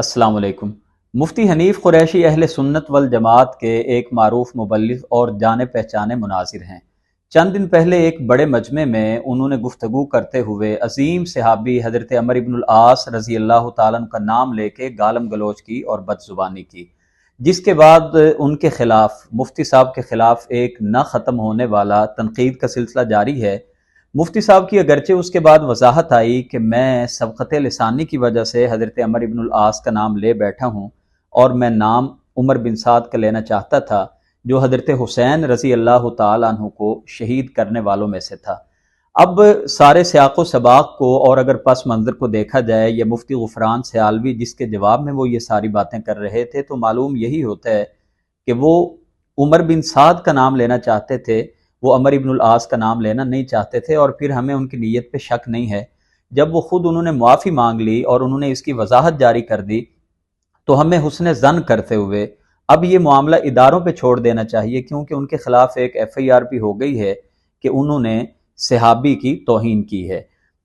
السلام علیکم۔ مفتی حنیف قریشی اہل سنت والجماعت کے ایک معروف مبلغ اور جانے پہچانے مناظر ہیں۔ چند دن پہلے ایک بڑے مجمع میں انہوں نے گفتگو کرتے ہوئے عظیم صحابی حضرت عمر ابن العاص رضی اللہ تعالیٰ عنہ کا نام لے کے گالم گلوچ کی اور بد زبانی کی، جس کے بعد ان کے خلاف، مفتی صاحب کے خلاف ایک نہ ختم ہونے والا تنقید کا سلسلہ جاری ہے۔ مفتی صاحب کی اگرچہ اس کے بعد وضاحت آئی کہ میں سبقت لسانی کی وجہ سے حضرت عمر ابن العاص کا نام لے بیٹھا ہوں اور میں نام عمر بن سعد کا لینا چاہتا تھا جو حضرت حسین رضی اللہ تعالیٰ عنہ کو شہید کرنے والوں میں سے تھا۔ اب سارے سیاق و سباق کو اور اگر پس منظر کو دیکھا جائے، یہ مفتی غفران سیالوی جس کے جواب میں وہ یہ ساری باتیں کر رہے تھے، تو معلوم یہی ہوتا ہے کہ وہ عمر بن سعد کا نام لینا چاہتے تھے، وہ عمر ابن العاص کا نام لینا نہیں چاہتے تھے، اور پھر ہمیں ان کی نیت پہ شک نہیں ہے۔ جب وہ خود انہوں نے معافی مانگ لی اور انہوں نے اس کی وضاحت جاری کر دی تو ہمیں حسن ظن کرتے ہوئے اب یہ معاملہ اداروں پہ چھوڑ دینا چاہیے، کیونکہ ان کے خلاف ایک FIR بھی ہو گئی ہے کہ انہوں نے صحابی کی توہین کی ہے۔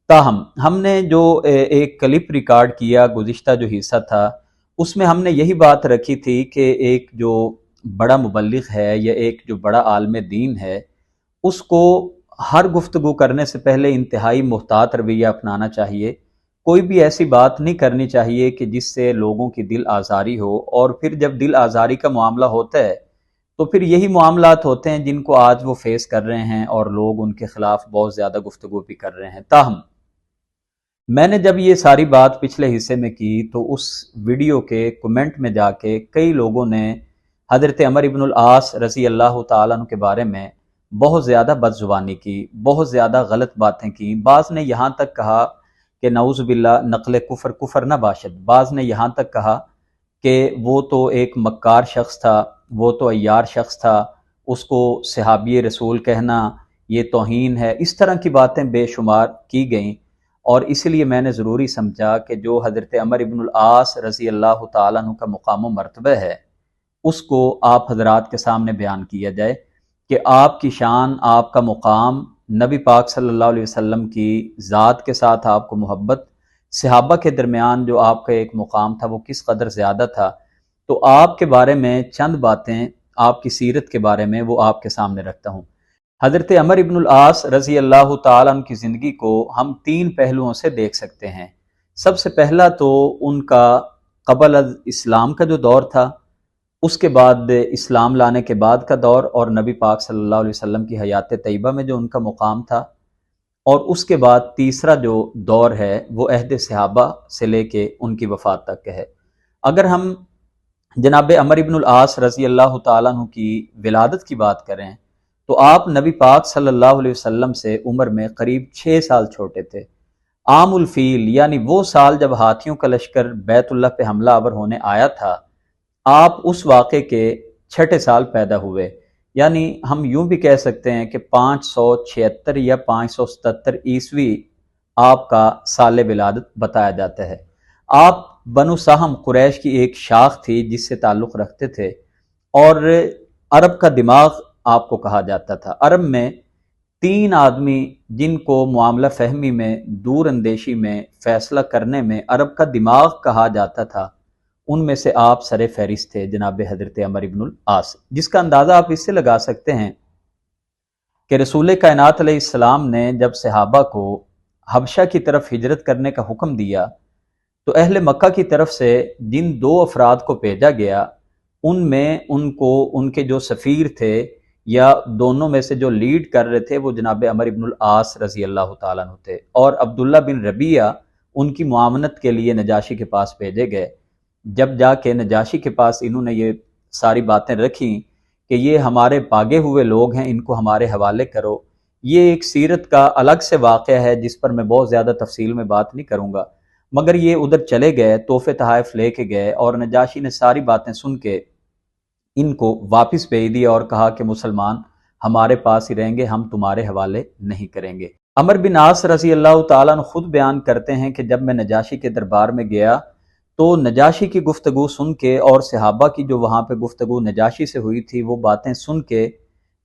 تاہم ہم نے جو ایک کلپ ریکارڈ کیا، گزشتہ جو حصہ تھا، اس میں ہم نے یہی بات رکھی تھی کہ ایک جو بڑا مبلغ ہے یا ایک جو بڑا عالم دین ہے، اس کو ہر گفتگو کرنے سے پہلے انتہائی محتاط رویہ اپنانا چاہیے۔ کوئی بھی ایسی بات نہیں کرنی چاہیے کہ جس سے لوگوں کی دل آزاری ہو، اور پھر جب دل آزاری کا معاملہ ہوتا ہے تو پھر یہی معاملات ہوتے ہیں جن کو آج وہ فیس کر رہے ہیں اور لوگ ان کے خلاف بہت زیادہ گفتگو بھی کر رہے ہیں۔ تاہم میں نے جب یہ ساری بات پچھلے حصے میں کی تو اس ویڈیو کے کمنٹ میں جا کے کئی لوگوں نے حضرت عمر ابن العاص رضی اللہ تعالیٰ عنہ کے بارے میں بہت زیادہ بد زبانی کی، بہت زیادہ غلط باتیں کی۔ بعض نے یہاں تک کہا کہ نعوذ باللہ نقل کفر کفر نہ باشد، بعض نے یہاں تک کہا کہ وہ تو ایک مکار شخص تھا، وہ تو عیار شخص تھا، اس کو صحابی رسول کہنا یہ توہین ہے۔ اس طرح کی باتیں بے شمار کی گئیں، اور اس لیے میں نے ضروری سمجھا کہ جو حضرت عمر ابن العاص رضی اللہ تعالیٰ عنہ کا مقام و مرتبہ ہے اس کو آپ حضرات کے سامنے بیان کیا جائے کہ آپ کی شان، آپ کا مقام، نبی پاک صلی اللہ علیہ وسلم کی ذات کے ساتھ آپ کو محبت، صحابہ کے درمیان جو آپ کا ایک مقام تھا وہ کس قدر زیادہ تھا۔ تو آپ کے بارے میں چند باتیں، آپ کی سیرت کے بارے میں وہ آپ کے سامنے رکھتا ہوں۔ حضرت عمر ابن العاص رضی اللہ تعالیٰ عنہ کی زندگی کو ہم تین پہلوؤں سے دیکھ سکتے ہیں۔ سب سے پہلا تو ان کا قبل از اسلام کا جو دور تھا، اس کے بعد اسلام لانے کے بعد کا دور، اور نبی پاک صلی اللہ علیہ وسلم کی حیات طیبہ میں جو ان کا مقام تھا، اور اس کے بعد تیسرا جو دور ہے وہ عہد صحابہ سے لے کے ان کی وفات تک کا ہے۔ اگر ہم جناب عمر ابن العاص رضی اللہ تعالیٰ عنہ کی ولادت کی بات کریں تو آپ نبی پاک صلی اللہ علیہ وسلم سے عمر میں قریب 6 سال چھوٹے تھے۔ عام الفیل یعنی وہ سال جب ہاتھیوں کا لشکر بیت اللہ پہ حملہ آور ہونے آیا تھا، آپ اس واقعے کے 6 سال پیدا ہوئے، یعنی ہم یوں بھی کہہ سکتے ہیں کہ 576 یا 577 عیسوی آپ کا سال ولادت بتایا جاتا ہے۔ آپ بنو سہم قریش کی ایک شاخ تھی جس سے تعلق رکھتے تھے، اور عرب کا دماغ آپ کو کہا جاتا تھا۔ عرب میں 3 آدمی جن کو معاملہ فہمی میں، دور اندیشی میں، فیصلہ کرنے میں عرب کا دماغ کہا جاتا تھا، ان میں سے آپ سر فہرست تھے جناب حضرت عمر ابن العاص، جس کا اندازہ آپ اس سے لگا سکتے ہیں کہ رسول کائنات علیہ السلام نے جب صحابہ کو حبشہ کی طرف ہجرت کرنے کا حکم دیا تو اہل مکہ کی طرف سے جن 2 افراد کو بھیجا گیا، ان میں ان کو ان کے جو سفیر تھے یا دونوں میں سے جو لیڈ کر رہے تھے وہ جناب عمر ابن العاص رضی اللہ تعالیٰ عنہ تھے، اور عبداللہ بن ربیعہ ان کی معاونت کے لیے نجاشی کے پاس بھیجے گئے۔ جب جا کے نجاشی کے پاس انہوں نے یہ ساری باتیں رکھیں کہ یہ ہمارے پاگے ہوئے لوگ ہیں، ان کو ہمارے حوالے کرو، یہ ایک سیرت کا الگ سے واقعہ ہے جس پر میں بہت زیادہ تفصیل میں بات نہیں کروں گا، مگر یہ ادھر چلے گئے، تحفے تحائف لے کے گئے، اور نجاشی نے ساری باتیں سن کے ان کو واپس بھیج دیا اور کہا کہ مسلمان ہمارے پاس ہی رہیں گے، ہم تمہارے حوالے نہیں کریں گے۔ عمر بن عاص رضی اللہ تعالیٰ عنہ خود بیان کرتے ہیں کہ جب میں نجاشی کے دربار میں گیا تو نجاشی کی گفتگو سن کے اور صحابہ کی جو وہاں پہ گفتگو نجاشی سے ہوئی تھی وہ باتیں سن کے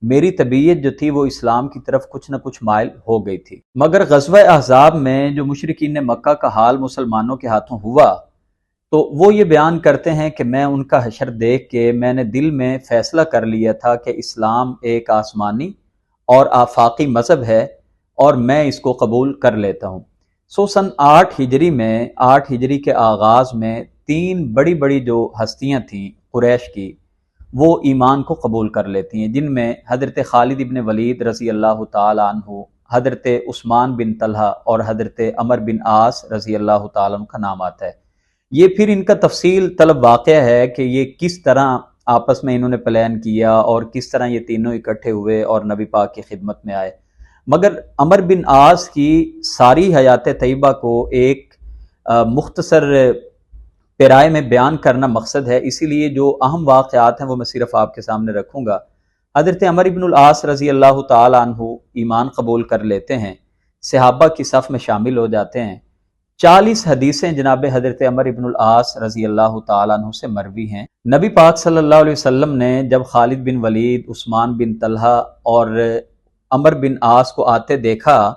میری طبیعت جو تھی وہ اسلام کی طرف کچھ نہ کچھ مائل ہو گئی تھی۔ مگر غزوہ احزاب میں جو مشرکین مکہ کا حال مسلمانوں کے ہاتھوں ہوا تو وہ یہ بیان کرتے ہیں کہ میں ان کا حشر دیکھ کے میں نے دل میں فیصلہ کر لیا تھا کہ اسلام ایک آسمانی اور آفاقی مذہب ہے اور میں اس کو قبول کر لیتا ہوں۔ سن 8 ہجری کے آغاز میں 3 بڑی بڑی جو ہستیاں تھیں قریش کی، وہ ایمان کو قبول کر لیتی ہیں، جن میں حضرت خالد ابن ولید رضی اللہ تعالیٰ عنہ، حضرت عثمان بن طلحہ اور حضرت عمر بن عاص رضی اللہ تعالیٰ عنہ کا نام آتا ہے۔ یہ پھر ان کا تفصیل طلب واقعہ ہے کہ یہ کس طرح آپس میں انہوں نے پلان کیا اور کس طرح یہ تینوں اکٹھے ہوئے اور نبی پاک کی خدمت میں آئے۔ مگر عمر بن عاص کی ساری حیات طیبہ کو ایک مختصر پیرائے میں بیان کرنا مقصد ہے، اسی لیے جو اہم واقعات ہیں وہ میں صرف آپ کے سامنے رکھوں گا۔ حضرت عمر بن العاص رضی اللہ تعالی عنہ ایمان قبول کر لیتے ہیں، صحابہ کی صف میں شامل ہو جاتے ہیں۔ 40 حدیثیں جناب حضرت عمر بن العاص رضی اللہ تعالیٰ عنہ سے مروی ہیں۔ نبی پاک صلی اللہ علیہ وسلم نے جب خالد بن ولید، عثمان بن طلحہ اور عمر بن عاص کو آتے دیکھا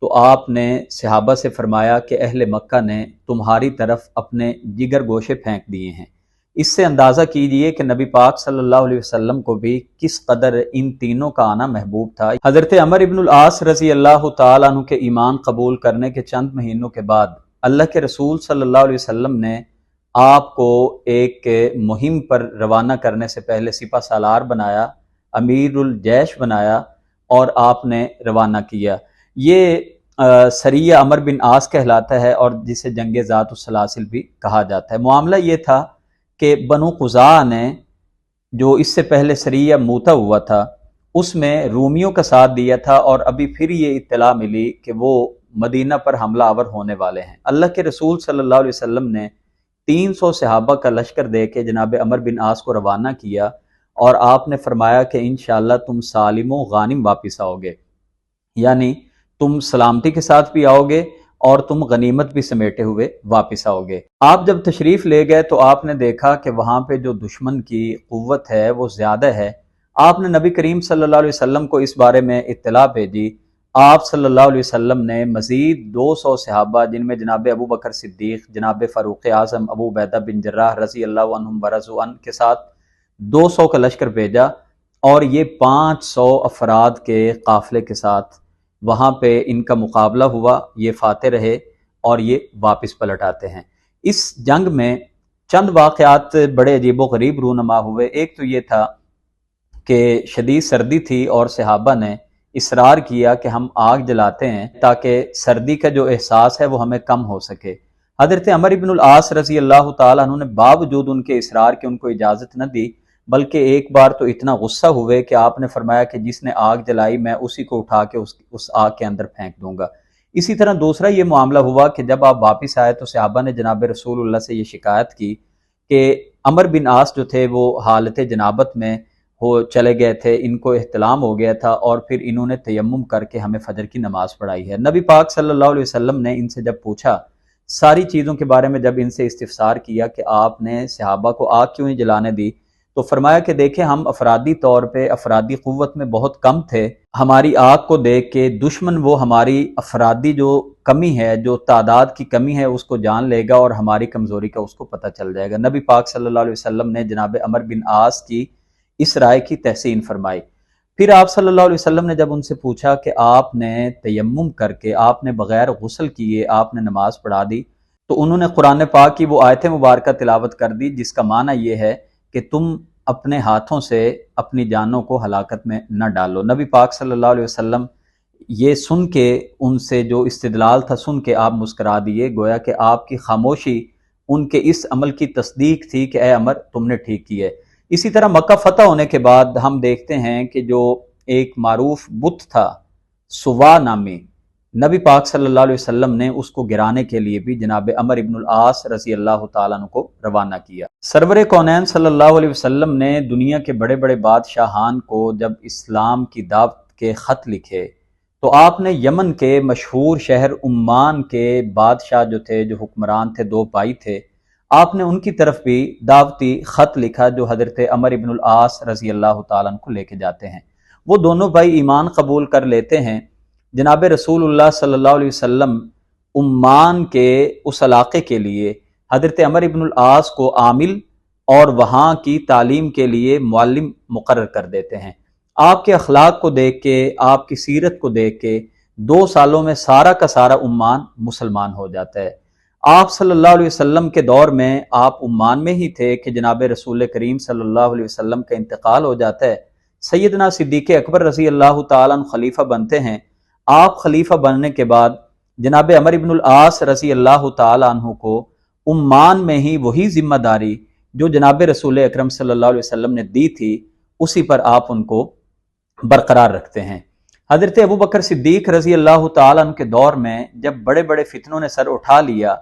تو آپ نے صحابہ سے فرمایا کہ اہل مکہ نے تمہاری طرف اپنے جگر گوشے پھینک دیے ہیں۔ اس سے اندازہ کیجئے کہ نبی پاک صلی اللہ علیہ وسلم کو بھی کس قدر ان تینوں کا آنا محبوب تھا۔ حضرت عمر بن العاص رضی اللہ تعالیٰ عنہ کے ایمان قبول کرنے کے چند مہینوں کے بعد اللہ کے رسول صلی اللہ علیہ وسلم نے آپ کو ایک مہم پر روانہ کرنے سے پہلے سپہ سالار بنایا، امیر الجیش بنایا اور آپ نے روانہ کیا۔ یہ سریہ عمر بن عاص کہلاتا ہے اور جسے جنگ ذات السلاسل بھی کہا جاتا ہے۔ معاملہ یہ تھا کہ بنو قزاع نے جو اس سے پہلے سریہ موتا ہوا تھا اس میں رومیوں کا ساتھ دیا تھا، اور ابھی پھر یہ اطلاع ملی کہ وہ مدینہ پر حملہ آور ہونے والے ہیں۔ اللہ کے رسول صلی اللہ علیہ وسلم نے 300 صحابہ کا لشکر دے کے جناب عمر بن عاص کو روانہ کیا، اور آپ نے فرمایا کہ انشاءاللہ تم سالم و غانم واپس آؤ گے، یعنی تم سلامتی کے ساتھ بھی آؤ گے اور تم غنیمت بھی سمیٹے ہوئے واپس آؤ گے۔ آپ جب تشریف لے گئے تو آپ نے دیکھا کہ وہاں پہ جو دشمن کی قوت ہے وہ زیادہ ہے۔ آپ نے نبی کریم صلی اللہ علیہ وسلم کو اس بارے میں اطلاع بھیجی۔ آپ صلی اللہ علیہ وسلم نے مزید 200 صحابہ، جن میں جناب ابو بکر صدیق، جناب فاروق اعظم، ابو عبیدہ بن جراح رضی اللہ عنہم ورضوا عنہ کے ساتھ 200 کا لشکر بھیجا، اور یہ 500 افراد کے قافلے کے ساتھ وہاں پہ ان کا مقابلہ ہوا۔ یہ فاتح رہے اور یہ واپس پلٹ آتے ہیں۔ اس جنگ میں چند واقعات بڑے عجیب و غریب رونما ہوئے۔ ایک تو یہ تھا کہ شدید سردی تھی اور صحابہ نے اصرار کیا کہ ہم آگ جلاتے ہیں تاکہ سردی کا جو احساس ہے وہ ہمیں کم ہو سکے۔ حضرت عمر بن العاص رضی اللہ تعالیٰ عنہ نے باوجود ان کے اصرار کے ان کو اجازت نہ دی، بلکہ ایک بار تو اتنا غصہ ہوئے کہ آپ نے فرمایا کہ جس نے آگ جلائی میں اسی کو اٹھا کے اس آگ کے اندر پھینک دوں گا۔ اسی طرح دوسرا یہ معاملہ ہوا کہ جب آپ واپس آئے تو صحابہ نے جناب رسول اللہ سے یہ شکایت کی کہ عمر بن عاص جو تھے وہ حالت جنابت میں چلے گئے تھے، ان کو احتلام ہو گیا تھا، اور پھر انہوں نے تیمم کر کے ہمیں فجر کی نماز پڑھائی ہے۔ نبی پاک صلی اللہ علیہ وسلم نے ان سے جب پوچھا، ساری چیزوں کے بارے میں جب ان سے استفسار کیا کہ آپ نے صحابہ کو آگ کیوں نہیں جلانے دی، تو فرمایا کہ دیکھیں ہم افرادی طور پہ افرادی قوت میں بہت کم تھے، ہماری آگ کو دیکھ کے دشمن وہ ہماری افرادی جو کمی ہے، جو تعداد کی کمی ہے اس کو جان لے گا اور ہماری کمزوری کا اس کو پتہ چل جائے گا۔ نبی پاک صلی اللہ علیہ وسلم نے جناب عمر بن عاص کی اس رائے کی تحسین فرمائی۔ پھر آپ صلی اللہ علیہ وسلم نے جب ان سے پوچھا کہ آپ نے تیمم کر کے، آپ نے بغیر غسل کیے آپ نے نماز پڑھا دی، تو انہوں نے قرآن پاک کی وہ آیت مبارکہ تلاوت کر دی جس کا معنی یہ ہے کہ تم اپنے ہاتھوں سے اپنی جانوں کو ہلاکت میں نہ ڈالو۔ نبی پاک صلی اللہ علیہ وسلم یہ سن کے، ان سے جو استدلال تھا سن کے آپ مسکرا دیے، گویا کہ آپ کی خاموشی ان کے اس عمل کی تصدیق تھی کہ اے عمر تم نے ٹھیک کی ہے۔ اسی طرح مکہ فتح ہونے کے بعد ہم دیکھتے ہیں کہ جو ایک معروف بت تھا سوا نامی، نبی پاک صلی اللہ علیہ وسلم نے اس کو گرانے کے لیے بھی جناب عمر بن العاص رضی اللہ تعالیٰ عنہ کو روانہ کیا۔ سرور کونین صلی اللہ علیہ وسلم نے دنیا کے بڑے بڑے بادشاہان کو جب اسلام کی دعوت کے خط لکھے تو آپ نے یمن کے مشہور شہر عمان کے بادشاہ جو تھے، جو حکمران تھے، 2 بھائی تھے، آپ نے ان کی طرف بھی دعوتی خط لکھا جو حضرت عمر بن العاص رضی اللہ تعالیٰ عنہ کو لے کے جاتے ہیں۔ وہ دونوں بھائی ایمان قبول کر لیتے ہیں۔ جناب رسول اللہ صلی اللہ علیہ وسلم عمان کے اس علاقے کے لیے حضرت عمر ابن العاص کو عامل اور وہاں کی تعلیم کے لیے معلم مقرر کر دیتے ہیں۔ آپ کے اخلاق کو دیکھ کے، آپ کی سیرت کو دیکھ کے 2 سالوں میں سارا کا سارا عمان مسلمان ہو جاتا ہے۔ آپ صلی اللہ علیہ وسلم کے دور میں آپ عمان میں ہی تھے کہ جناب رسول کریم صلی اللہ علیہ وسلم کا انتقال ہو جاتا ہے۔ سیدنا صدیق اکبر رضی اللہ تعالیٰ عنہ خلیفہ بنتے ہیں۔ آپ خلیفہ بننے کے بعد جناب عمر ابن العاص رضی اللہ تعالیٰ عنہ کو عمان میں ہی وہی ذمہ داری جو جناب رسول اکرم صلی اللہ علیہ وسلم نے دی تھی، اسی پر آپ ان کو برقرار رکھتے ہیں۔ حضرت ابوبکر صدیق رضی اللہ تعالیٰ عنہ کے دور میں جب بڑے بڑے فتنوں نے سر اٹھا لیا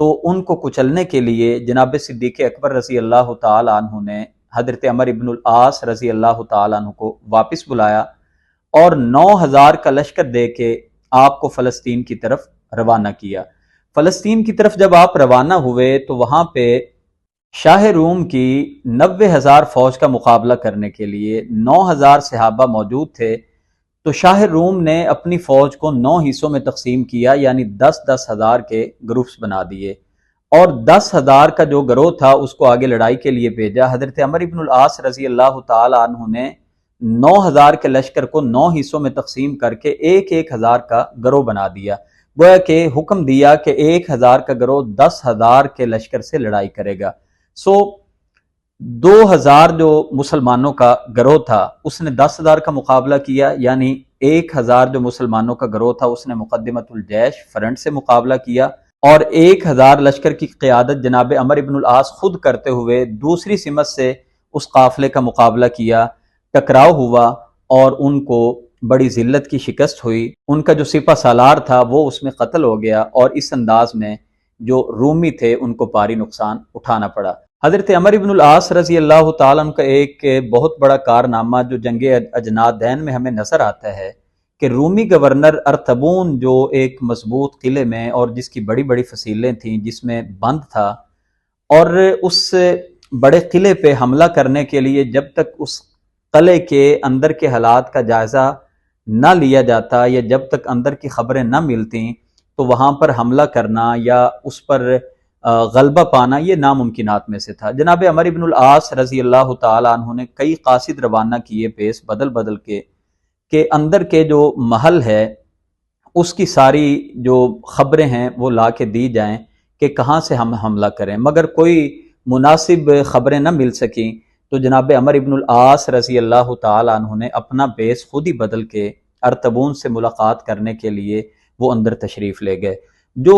تو ان کو کچلنے کے لیے جناب صدیق اکبر رضی اللہ تعالیٰ عنہ نے حضرت عمر ابن العاص رضی اللہ تعالیٰ عنہ کو واپس بلایا اور 9,000 کا لشکر دے کے آپ کو فلسطین کی طرف روانہ کیا۔ فلسطین کی طرف جب آپ روانہ ہوئے تو وہاں پہ شاہ روم کی 90,000 فوج کا مقابلہ کرنے کے لیے 9,000 صحابہ موجود تھے، تو شاہ روم نے اپنی فوج کو 9 حصوں میں تقسیم کیا، یعنی 10,000 کے گروپس بنا دیے، اور 10,000 کا جو گروہ تھا اس کو آگے لڑائی کے لیے بھیجا۔ حضرت عمر ابن العاص رضی اللہ تعالی عنہ نے 9,000 کے لشکر کو 9 حصوں میں تقسیم کر کے 1,000 کا گروہ بنا دیا، گویا کہ حکم دیا کہ 1,000 کا گروہ 10,000 کے لشکر سے لڑائی کرے گا۔ 2,000 جو مسلمانوں کا گروہ تھا اس نے 10,000 کا مقابلہ کیا، یعنی 1,000 جو مسلمانوں کا گروہ تھا اس نے مقدمۃ الجیش فرنٹ سے مقابلہ کیا، اور 1,000 لشکر کی قیادت جناب عمر ابن العاص خود کرتے ہوئے دوسری سمت سے اس قافلے کا مقابلہ کیا۔ ٹکراؤ ہوا اور ان کو بڑی ذلت کی شکست ہوئی، ان کا جو سپہ سالار تھا وہ اس میں قتل ہو گیا، اور اس انداز میں جو رومی تھے ان کو بھاری نقصان اٹھانا پڑا۔ حضرت عمر ابن العاص رضی اللہ تعالیٰ عنہ کا ایک بہت بڑا کارنامہ جو جنگ اجنادین میں ہمیں نظر آتا ہے کہ رومی گورنر ارطبون جو ایک مضبوط قلعے میں اور جس کی بڑی بڑی فصیلیں تھیں، جس میں بند تھا، اور اس بڑے قلعے پہ حملہ کرنے کے لیے جب تک اس قلعے کے اندر کے حالات کا جائزہ نہ لیا جاتا یا جب تک اندر کی خبریں نہ ملتیں تو وہاں پر حملہ کرنا یا اس پر غلبہ پانا یہ ناممکنات میں سے تھا۔ جناب عمر ابن العاص رضی اللہ تعالیٰ عنہ نے کئی قاصد روانہ کیے پیس بدل بدل کے کہ اندر کے جو محل ہے اس کی ساری جو خبریں ہیں وہ لا کے دی جائیں کہ کہاں سے ہم حملہ کریں، مگر کوئی مناسب خبریں نہ مل سکیں تو جناب عمر ابن العاص رضی اللہ تعالیٰ عنہ نے اپنا بیس خود ہی بدل کے ارطبون سے ملاقات کرنے کے لیے وہ اندر تشریف لے گئے۔ جو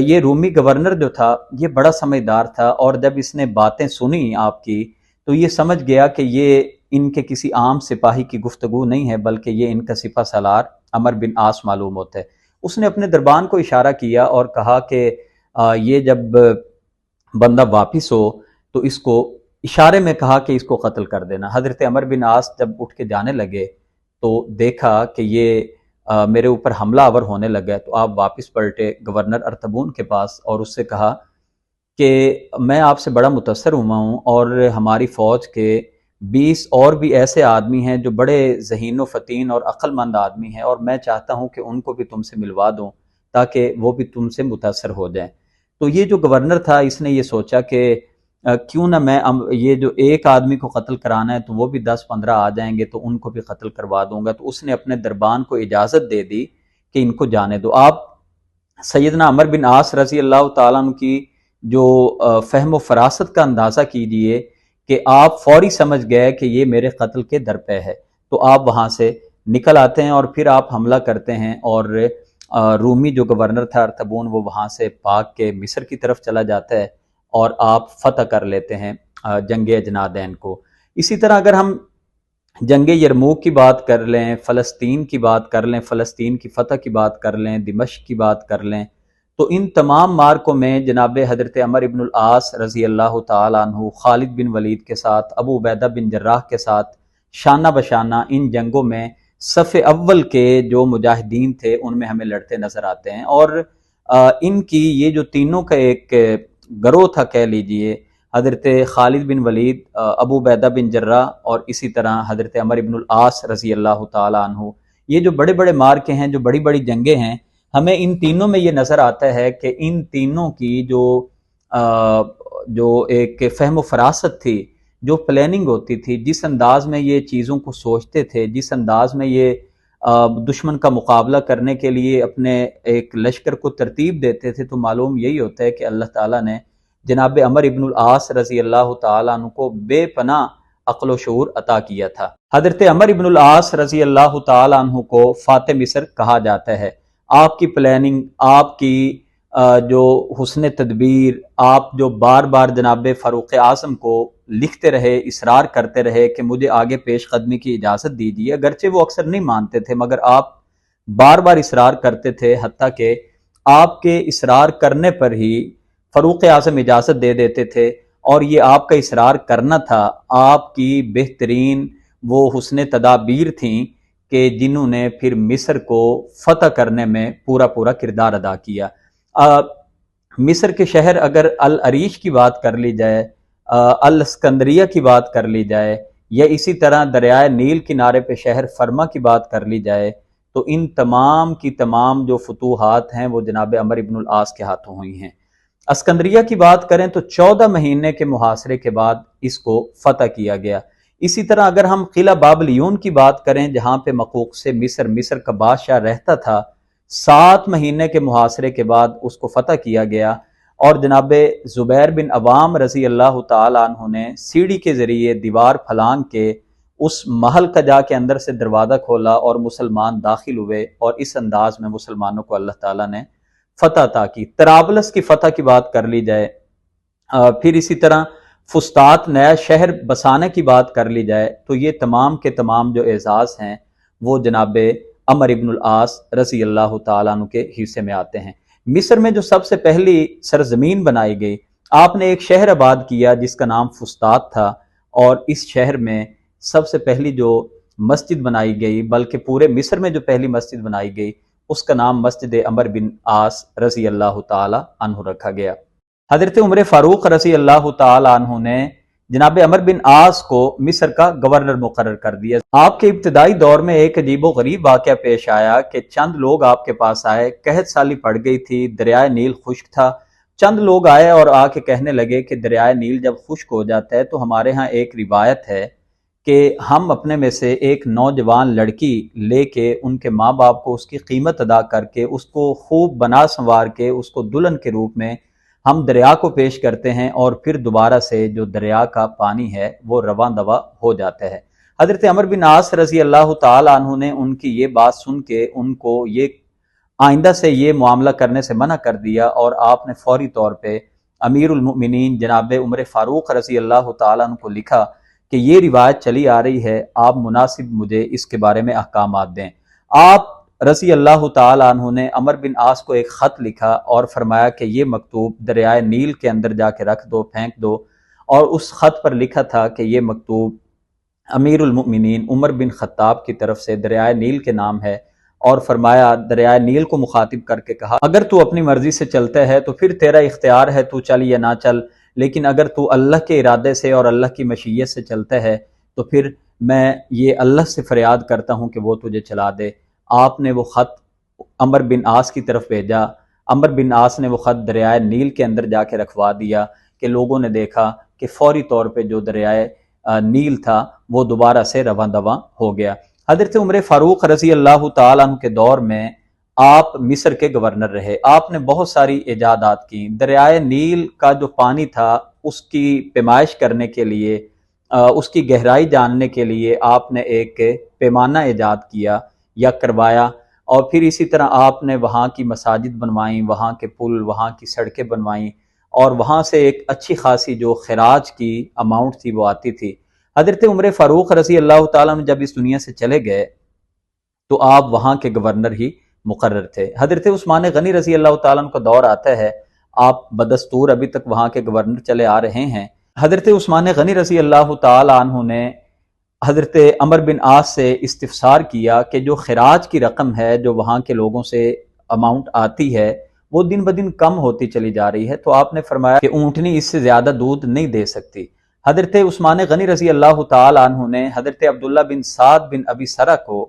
یہ رومی گورنر جو تھا یہ بڑا سمجھدار تھا، اور جب اس نے باتیں سنی آپ کی تو یہ سمجھ گیا کہ یہ ان کے کسی عام سپاہی کی گفتگو نہیں ہے بلکہ یہ ان کا سپہ سالار عمر بن عاص معلوم ہوتا ہے۔ اس نے اپنے دربان کو اشارہ کیا اور کہا کہ یہ جب بندہ واپس ہو تو اس کو اشارے میں کہا کہ اس کو قتل کر دینا۔ حضرت عمر بن عاص جب اٹھ کے جانے لگے تو دیکھا کہ یہ میرے اوپر حملہ آور ہونے لگا، تو آپ واپس پلٹے گورنر ارطبون کے پاس اور اس سے کہا کہ میں آپ سے بڑا متاثر ہوا ہوں، اور ہماری فوج کے 20 اور بھی ایسے آدمی ہیں جو بڑے ذہین و فطین اور عقل مند آدمی ہیں، اور میں چاہتا ہوں کہ ان کو بھی تم سے ملوا دوں تاکہ وہ بھی تم سے متاثر ہو جائیں۔ تو یہ جو گورنر تھا اس نے یہ سوچا کہ کیوں نہ میں یہ جو ایک آدمی کو قتل کرانا ہے تو وہ بھی 10-15 آ جائیں گے تو ان کو بھی قتل کروا دوں گا۔ تو اس نے اپنے دربان کو اجازت دے دی کہ ان کو جانے دو۔ آپ سیدنا عمر بن عاص رضی اللہ تعالیٰ عنہ کی جو فہم و فراست کا اندازہ کیجئے کہ آپ فوری سمجھ گئے کہ یہ میرے قتل کے درپے ہے، تو آپ وہاں سے نکل آتے ہیں اور پھر آپ حملہ کرتے ہیں، اور رومی جو گورنر تھا ارطبون وہ وہاں سے بھاگ کے مصر کی طرف چلا جاتا ہے اور آپ فتح کر لیتے ہیں جنگ اجنادین کو۔ اسی طرح اگر ہم جنگ یرموک کی بات کر لیں، فلسطین کی بات کر لیں، فلسطین کی فتح کی بات کر لیں، دمشق کی بات کر لیں، تو ان تمام مارکوں میں جناب حضرت عمر ابن العاص رضی اللہ تعالیٰ عنہ خالد بن ولید کے ساتھ، ابو عبیدہ بن جراح کے ساتھ شانہ بشانہ ان جنگوں میں صف اول کے جو مجاہدین تھے ان میں ہمیں لڑتے نظر آتے ہیں۔ اور ان کی یہ جو تینوں کا ایک گروہ تھا کہہ لیجئے، حضرت خالد بن ولید، ابو عبیدہ بن جراح اور اسی طرح حضرت عمر ابن العاص رضی اللہ تعالیٰ عنہ، یہ جو بڑے بڑے مارکے ہیں، جو بڑی بڑی جنگیں ہیں، ہمیں ان تینوں میں یہ نظر آتا ہے کہ ان تینوں کی جو جو ایک فہم و فراست تھی، جو پلاننگ ہوتی تھی، جس انداز میں یہ چیزوں کو سوچتے تھے، جس انداز میں یہ دشمن کا مقابلہ کرنے کے لیے اپنے ایک لشکر کو ترتیب دیتے تھے، تو معلوم یہی ہوتا ہے کہ اللہ تعالیٰ نے جناب عمر ابن العاص رضی اللہ تعالیٰ عنہ کو بے پناہ عقل و شعور عطا کیا تھا۔ حضرت عمر ابن العاص رضی اللہ تعالیٰ عنہ کو فاتح مصر کہا جاتا ہے۔ آپ کی پلاننگ، آپ کی جو حسن تدبیر، آپ جو بار بار جناب فاروق اعظم کو لکھتے رہے، اصرار کرتے رہے کہ مجھے آگے پیش قدمی کی اجازت دیجیے، اگرچہ وہ اکثر نہیں مانتے تھے مگر آپ بار بار اصرار کرتے تھے، حتیٰ کہ آپ کے اصرار کرنے پر ہی فاروق اعظم اجازت دے دیتے تھے، اور یہ آپ کا اصرار کرنا تھا، آپ کی بہترین وہ حسن تدابیر تھیں کہ جنہوں نے پھر مصر کو فتح کرنے میں پورا کردار ادا کیا۔ مصر کے شہر اگر العریش کی بات کر لی جائے، الاسکندریہ کی بات کر لی جائے، یا اسی طرح دریائے نیل کنارے پہ شہر فرما کی بات کر لی جائے، تو ان تمام کی تمام جو فتوحات ہیں وہ جناب عمر ابن العاص کے ہاتھوں ہوئی ہیں۔ اسکندریہ کی بات کریں تو 14 مہینے کے محاصرے کے بعد اس کو فتح کیا گیا۔ اسی طرح اگر ہم قلعہ بابلیون کی بات کریں، جہاں پہ مقوق سے مصر کا بادشاہ رہتا تھا، 7 مہینے کے محاصرے کے بعد اس کو فتح کیا گیا، اور جناب زبیر بن عوام رضی اللہ تعالی عنہ نے سیڑھی کے ذریعے دیوار پھلانگ کے اس محل کا جا کے اندر سے دروازہ کھولا اور مسلمان داخل ہوئے، اور اس انداز میں مسلمانوں کو اللہ تعالیٰ نے فتح عطا کی۔ طرابلس کی فتح کی بات کر لی جائے، پھر اسی طرح فسطاط نیا شہر بسانے کی بات کر لی جائے، تو یہ تمام کے تمام جو اعزاز ہیں وہ جناب عمر ابن العاص رضی اللہ تعالیٰ عنہ کے حصے میں آتے ہیں۔ مصر میں جو سب سے پہلی سرزمین بنائی گئی، آپ نے ایک شہر آباد کیا جس کا نام فسطاط تھا، اور اس شہر میں سب سے پہلی جو مسجد بنائی گئی، بلکہ پورے مصر میں جو پہلی مسجد بنائی گئی، اس کا نام مسجد عمر بن عاص رضی اللہ تعالی عنہ رکھا گیا۔ حضرت عمر فاروق رضی اللہ تعالی عنہ نے جناب عمر بن عاص کو مصر کا گورنر مقرر کر دیا۔ آپ کے ابتدائی دور میں ایک عجیب و غریب واقعہ پیش آیا کہ چند لوگ آپ کے پاس آئے، قحط سالی پڑ گئی تھی، دریائے نیل خشک تھا۔ چند لوگ آئے اور آ کے کہنے لگے کہ دریائے نیل جب خشک ہو جاتا ہے تو ہمارے ہاں ایک روایت ہے کہ ہم اپنے میں سے ایک نوجوان لڑکی لے کے ان کے ماں باپ کو اس کی قیمت ادا کر کے اس کو خوب بنا سنوار کے اس کو دلہن کے روپ میں ہم دریا کو پیش کرتے ہیں، اور پھر دوبارہ سے جو دریا کا پانی ہے وہ رواں دوا ہو جاتا ہے۔ حضرت عمر بن عاص رضی اللہ تعالی عنہ نے ان کی یہ بات سن کے ان کو یہ آئندہ سے یہ معاملہ کرنے سے منع کر دیا، اور آپ نے فوری طور پہ امیر المؤمنین جناب عمر فاروق رضی اللہ تعالی عنہ کو لکھا کہ یہ روایت چلی آ رہی ہے، آپ مناسب مجھے اس کے بارے میں احکامات دیں۔ آپ رضی اللہ تعالی عنہ نے عمر بن عاص کو ایک خط لکھا اور فرمایا کہ یہ مکتوب دریائے نیل کے اندر جا کے رکھ دو، پھینک دو، اور اس خط پر لکھا تھا کہ یہ مکتوب امیر المؤمنین عمر بن خطاب کی طرف سے دریائے نیل کے نام ہے، اور فرمایا دریائے نیل کو مخاطب کر کے کہا اگر تو اپنی مرضی سے چلتا ہے تو پھر تیرا اختیار ہے، تو چل یا نہ چل، لیکن اگر تو اللہ کے ارادے سے اور اللہ کی مشیت سے چلتا ہے تو پھر میں یہ اللہ سے فریاد کرتا ہوں کہ وہ تجھے چلا دے۔ آپ نے وہ خط عمر بن عاص کی طرف بھیجا، عمر بن عاص نے وہ خط دریائے نیل کے اندر جا کے رکھوا دیا کہ لوگوں نے دیکھا کہ فوری طور پہ جو دریائے نیل تھا وہ دوبارہ سے رواں دواں ہو گیا۔ حضرت عمر فاروق رضی اللہ تعالیٰ عنہ کے دور میں آپ مصر کے گورنر رہے، آپ نے بہت ساری ایجادات کی۔ دریائے نیل کا جو پانی تھا اس کی پیمائش کرنے کے لیے، اس کی گہرائی جاننے کے لیے آپ نے ایک پیمانہ ایجاد کیا یا کروایا، اور پھر اسی طرح آپ نے وہاں کی مساجد بنوائیں، وہاں کے پل، وہاں کی سڑکیں بنوائیں، اور وہاں سے ایک اچھی خاصی جو خراج کی اماؤنٹ تھی وہ آتی تھی۔ حضرت عمر فاروق رضی اللہ تعالیٰ عنہ جب اس دنیا سے چلے گئے تو آپ وہاں کے گورنر ہی مقرر تھے۔ حضرت عثمان غنی رضی اللہ تعالیٰ عنہ کا دور آتا ہے، آپ بدستور ابھی تک وہاں کے گورنر چلے آ رہے ہیں۔ حضرت عثمان غنی رضی اللہ تعالیٰ عنہ نے حضرت عمر بن عاص سے استفسار کیا کہ جو خراج کی رقم ہے جو وہاں کے لوگوں سے اماؤنٹ آتی ہے وہ دن بدن کم ہوتی چلی جا رہی ہے، تو آپ نے فرمایا کہ اونٹنی اس سے زیادہ دودھ نہیں دے سکتی۔ حضرت عثمان غنی رضی اللہ تعالی عنہ نے حضرت عبداللہ بن سعد بن ابی سرہ کو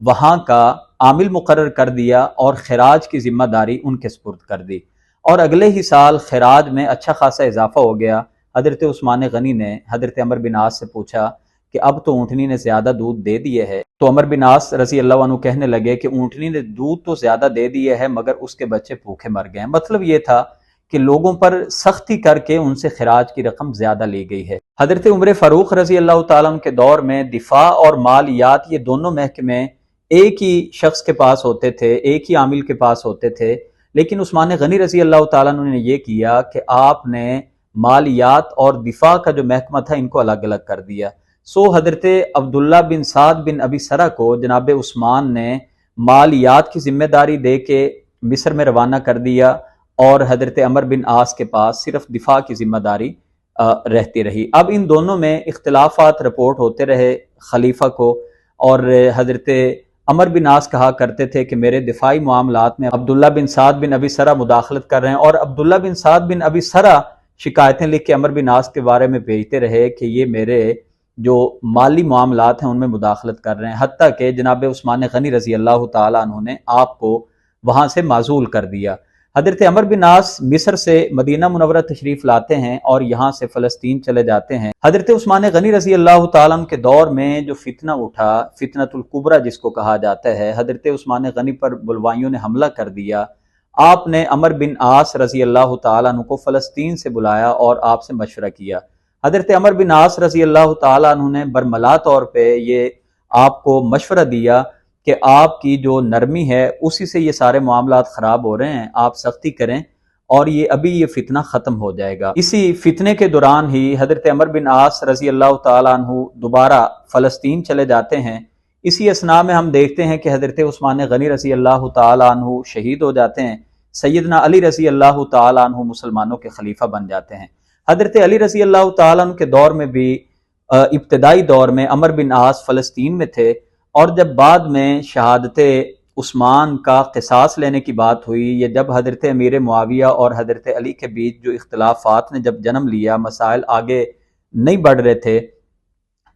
وہاں کا عامل مقرر کر دیا اور خراج کی ذمہ داری ان کے سپرد کر دی، اور اگلے ہی سال خراج میں اچھا خاصا اضافہ ہو گیا۔ حضرت عثمان غنی نے حضرت عمر بن عاص سے پوچھا کہ اب تو اونٹنی نے زیادہ دودھ دے دیے ہے، تو عمر بن عاص رضی اللہ عنہ کہنے لگے کہ اونٹنی نے دودھ تو زیادہ دے دیے ہے مگر اس کے بچے بھوکے مر گئے ہیں۔ مطلب یہ تھا کہ لوگوں پر سختی کر کے ان سے خراج کی رقم زیادہ لی گئی ہے۔ حضرت عمر فاروق رضی اللہ تعالیٰ عنہ کے دور میں دفاع اور مالیات یہ دونوں محکمے ایک ہی شخص کے پاس ہوتے تھے، ایک ہی عامل کے پاس ہوتے تھے، لیکن عثمان غنی رضی اللہ تعالیٰ عنہ نے یہ کیا کہ آپ نے مالیات اور دفاع کا جو محکمہ تھا ان کو الگ الگ کر دیا۔ سو حضرت عبداللہ بن سعد بن ابی سرہ کو جناب عثمان نے مالیات کی ذمہ داری دے کے مصر میں روانہ کر دیا، اور حضرت عمر بن عاص کے پاس صرف دفاع کی ذمہ داری رہتی رہی۔ اب ان دونوں میں اختلافات رپورٹ ہوتے رہے خلیفہ کو، اور حضرت عمر بن عاص کہا کرتے تھے کہ میرے دفاعی معاملات میں عبداللہ بن سعد بن ابی سرہ مداخلت کر رہے ہیں، اور عبداللہ بن سعد بن ابی سرہ شکایتیں لکھ کے عمر بن عاص کے بارے میں بھیجتے رہے کہ یہ میرے جو مالی معاملات ہیں ان میں مداخلت کر رہے ہیں، حتیٰ کہ جناب عثمان غنی رضی اللہ تعالیٰ عنہ نے آپ کو وہاں سے معزول کر دیا۔ حضرت عمر بن عاص مصر سے مدینہ منورہ تشریف لاتے ہیں اور یہاں سے فلسطین چلے جاتے ہیں۔ حضرت عثمان غنی رضی اللہ تعالیٰ عنہ کے دور میں جو فتنہ اٹھا، فتنۃ الکبریٰ جس کو کہا جاتا ہے، حضرت عثمان غنی پر بلوائیوں نے حملہ کر دیا۔ آپ نے عمر بن عاص رضی اللہ تعالیٰ عنہ کو فلسطین سے بلایا اور آپ سے مشورہ کیا۔ حضرت عمر بن عاص رضی اللہ تعالیٰ عنہ نے برملا طور پہ یہ آپ کو مشورہ دیا کہ آپ کی جو نرمی ہے اسی سے یہ سارے معاملات خراب ہو رہے ہیں، آپ سختی کریں اور یہ فتنہ ختم ہو جائے گا۔ اسی فتنے کے دوران ہی حضرت عمر بن عاص رضی اللہ تعالیٰ عنہ دوبارہ فلسطین چلے جاتے ہیں۔ اسی اثناء میں ہم دیکھتے ہیں کہ حضرت عثمان غنی رضی اللہ تعالیٰ عنہ شہید ہو جاتے ہیں، سیدنا علی رضی اللہ تعالیٰ عنہ مسلمانوں کے خلیفہ بن جاتے ہیں۔ حضرت علی رضی اللہ تعالیٰ عنہ کے دور میں بھی ابتدائی دور میں عمر بن عاص فلسطین میں تھے، اور جب بعد میں شہادت عثمان کا قصاص لینے کی بات ہوئی، یا جب حضرت امیر معاویہ اور حضرت علی کے بیچ جو اختلافات نے جب جنم لیا، مسائل آگے نہیں بڑھ رہے تھے،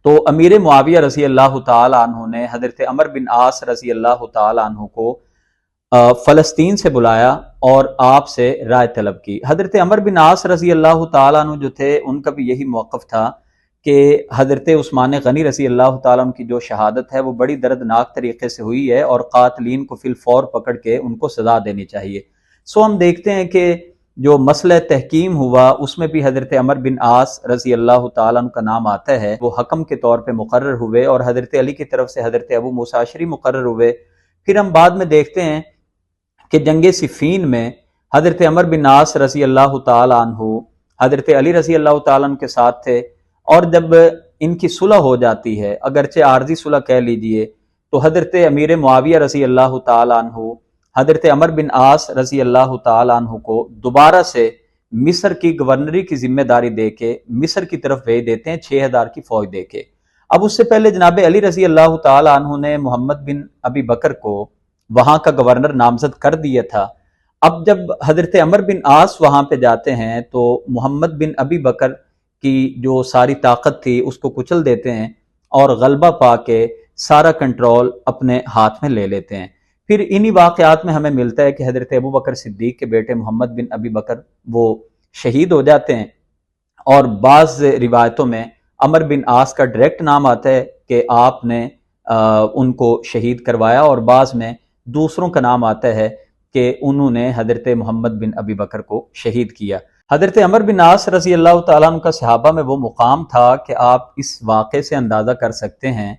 تو امیر معاویہ رضی اللہ تعالیٰ عنہ نے حضرت عمر بن عاص رضی اللہ تعالیٰ عنہ کو فلسطین سے بلایا اور آپ سے رائے طلب کی۔ حضرت عمر بن عاص رضی اللہ تعالیٰ عنہ جو تھے ان کا بھی یہی موقف تھا کہ حضرت عثمان غنی رضی اللہ تعالیٰ عنہ کی جو شہادت ہے وہ بڑی دردناک طریقے سے ہوئی ہے، اور قاتلین کو فی الفور پکڑ کے ان کو سزا دینی چاہیے۔ سو ہم دیکھتے ہیں کہ جو مسئلہ تحکیم ہوا اس میں بھی حضرت عمر بن عاص رضی اللہ تعالیٰ عنہ کا نام آتا ہے، وہ حکم کے طور پہ مقرر ہوئے، اور حضرت علی کی طرف سے حضرت ابو موسیٰ اشعری مقرر ہوئے۔ پھر ہم بعد میں دیکھتے ہیں کہ جنگ صفین میں حضرت عمر بن عاص رضی اللہ تعالیٰ عنہ حضرت علی رضی اللہ تعالیٰ عنہ کے ساتھ تھے، اور جب ان کی صلح ہو جاتی ہے، اگرچہ عارضی صلح کہہ لیجئے، تو حضرت امیر معاویہ رضی اللہ تعالیٰ عنہ حضرت عمر بن عاص رضی اللہ تعالیٰ عنہ کو دوبارہ سے مصر کی گورنری کی ذمہ داری دے کے مصر کی طرف بھیج دیتے ہیں 6000 کی فوج دے کے۔ اب اس سے پہلے جناب علی رضی اللہ تعالیٰ عنہ نے محمد بن ابی بکر کو وہاں کا گورنر نامزد کر دیا تھا۔ اب جب حضرت عمر بن عاص وہاں پہ جاتے ہیں تو محمد بن ابی بکر کی جو ساری طاقت تھی اس کو کچل دیتے ہیں، اور غلبہ پا کے سارا کنٹرول اپنے ہاتھ میں لے لیتے ہیں۔ پھر انہی واقعات میں ہمیں ملتا ہے کہ حضرت ابو بکر صدیق کے بیٹے محمد بن ابی بکر وہ شہید ہو جاتے ہیں، اور بعض روایتوں میں عمر بن عاص کا ڈائریکٹ نام آتا ہے کہ آپ نے ان کو شہید کروایا، اور بعض میں دوسروں کا نام آتا ہے کہ انہوں نے حضرت محمد بن ابی بکر کو شہید کیا۔ حضرت عمر بن عاص رضی اللہ تعالیٰ عنہ کا صحابہ میں وہ مقام تھا کہ آپ اس واقعے سے اندازہ کر سکتے ہیں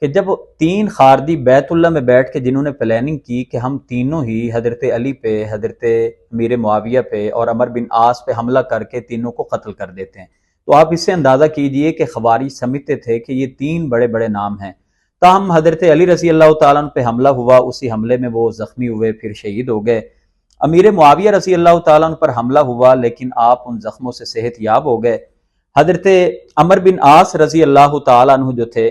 کہ جب 3 خارجی بیت اللہ میں بیٹھ کے جنہوں نے پلاننگ کی کہ ہم تینوں ہی حضرت علی پہ، حضرت امیر معاویہ پہ اور عمر بن عاص پہ حملہ کر کے تینوں کو قتل کر دیتے ہیں، تو آپ اس سے اندازہ کیجئے کہ خوارج سمجھتے تھے کہ یہ 3 بڑے بڑے نام ہیں۔ تاہم حضرت علی رضی اللہ تعالیٰ عنہ پہ حملہ ہوا، اسی حملے میں وہ زخمی ہوئے، پھر شہید ہو گئے۔ امیر معاویہ رضی اللہ تعالیٰ عنہ پر حملہ ہوا، لیکن آپ ان زخموں سے صحت یاب ہو گئے۔ حضرت عمر بن عاص رضی اللہ تعالیٰ عنہ جو تھے،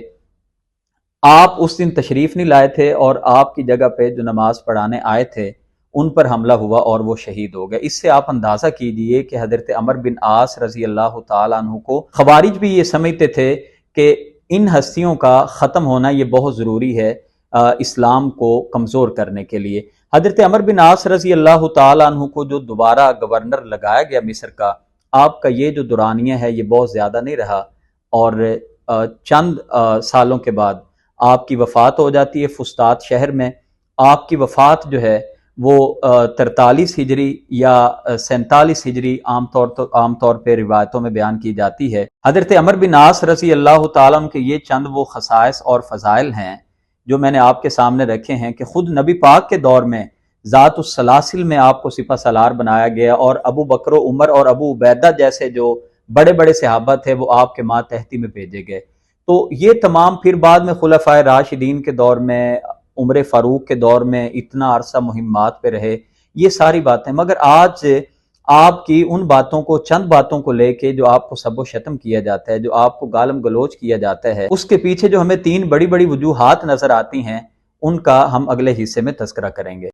آپ اس دن تشریف نہیں لائے تھے، اور آپ کی جگہ پہ جو نماز پڑھانے آئے تھے ان پر حملہ ہوا اور وہ شہید ہو گئے۔ اس سے آپ اندازہ کیجئے کہ حضرت عمر بن عاص رضی اللہ تعالیٰ عنہ کو خوارج بھی یہ سمجھتے تھے کہ ان ہستیوں کا ختم ہونا یہ بہت ضروری ہے اسلام کو کمزور کرنے کے لیے۔ حضرت عمر بن عاص رضی اللہ تعالیٰ عنہ کو جو دوبارہ گورنر لگایا گیا مصر کا، آپ کا یہ جو دورانیہ ہے یہ بہت زیادہ نہیں رہا، اور چند سالوں کے بعد آپ کی وفات ہو جاتی ہے فسطاط شہر میں۔ آپ کی وفات جو ہے وہ 43 ہجری یا 47 ہجری عام طور پہ روایتوں میں بیان کی جاتی ہے۔ حضرت عمر بن عاص رضی اللہ تعالیٰ عنہ کے یہ چند وہ خصائص اور فضائل ہیں جو میں نے آپ کے سامنے رکھے ہیں کہ خود نبی پاک کے دور میں ذات السلاسل میں آپ کو سپہ سالار بنایا گیا، اور ابو بکر و عمر اور ابو عبیدہ جیسے جو بڑے بڑے صحابہ تھے وہ آپ کے ماتحتی میں بھیجے گئے۔ تو یہ تمام پھر بعد میں خلفائے راشدین کے دور میں، عمر فاروق کے دور میں اتنا عرصہ مہمات پہ رہے، یہ ساری باتیں، مگر آج آپ کی ان باتوں کو، چند باتوں کو لے کے جو آپ کو سب و شتم کیا جاتا ہے، جو آپ کو گالم گلوچ کیا جاتا ہے، اس کے پیچھے جو ہمیں 3 بڑی بڑی وجوہات نظر آتی ہیں، ان کا ہم اگلے حصے میں تذکرہ کریں گے۔